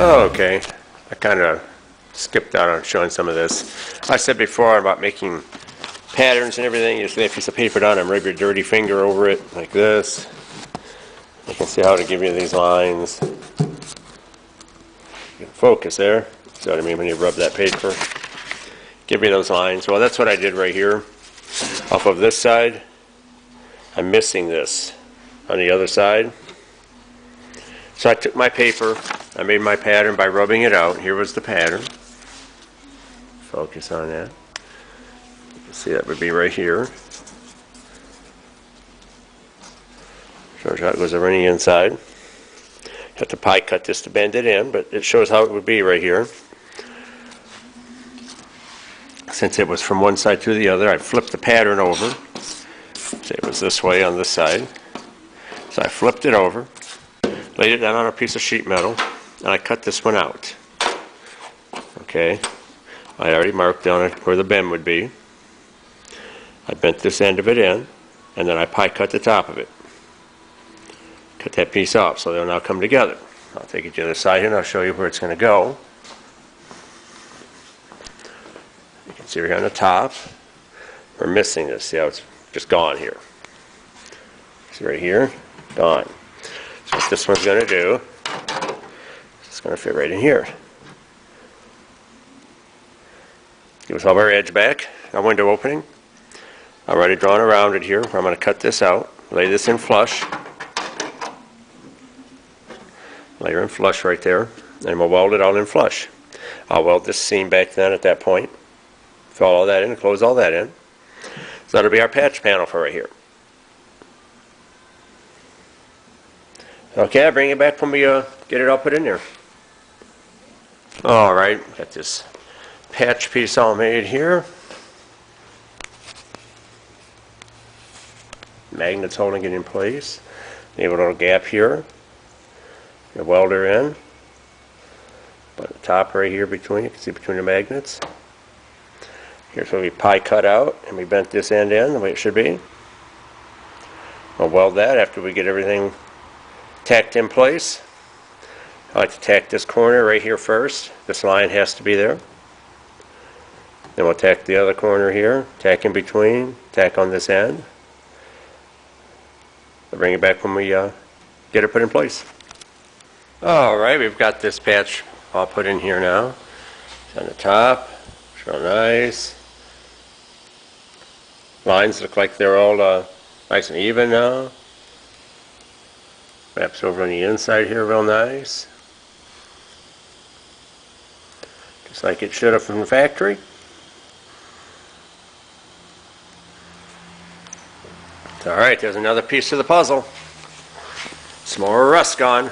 Okay, I kind of skipped out on showing some of this. I said before about making patterns and everything. You just lay a piece of paper down and rub your dirty finger over it like this. You can see how to give you these lines. You can focus there. See what I mean when you rub that paper? Give you those lines. Well, that's what I did right here. Off of this side, I'm missing this on the other side. So I took my paper, I made my pattern by rubbing it out. Here was the pattern. Focus on that. You can see that would be right here. Shows how it goes around the inside. You have to pie cut this to bend it in, but it shows how it would be right here. Since it was from one side to the other, I flipped the pattern over. Say it was this way on this side. So I flipped it over, laid it down on a piece of sheet metal, and I cut this one out. Okay, I already marked down where the bend would be. I bent this end of it in, and then I pie cut the top of it. Cut that piece off so they'll now come together. I'll take it to the other side here and I'll show you where it's going to go. You can see right here on the top, we're missing this. See how it's just gone here. See right here, gone. So what this one's going to do, it's going to fit right in here. Give us all our edge back, our window opening. I've already drawn around it here. I'm going to cut this out, lay this in flush. Lay her in flush right there, and we'll weld it all in flush. I'll weld this seam back then at that point. Fill all that in, close all that in. So that'll be our patch panel for right here. Okay, I'll bring it back when we get it all put in there. Alright, got this patch piece all made here. Magnets holding it in place. Leave a little gap here. You weld her in. Put the top right here between, you can see between the magnets. Here's where we pie cut out, and we bent this end in the way it should be. We'll weld that after we get everything tacked in place. I like to tack this corner right here first. This line has to be there. Then we'll tack the other corner here, tack in between, tack on this end. We'll bring it back when we get it put in place. Alright, we've got this patch all put in here now. It's on the top. It's real nice. Lines look like they're all nice and even now. Wraps over on the inside here real nice. Just like it should have from the factory. Alright, there's another piece of the puzzle. Some more rust gone.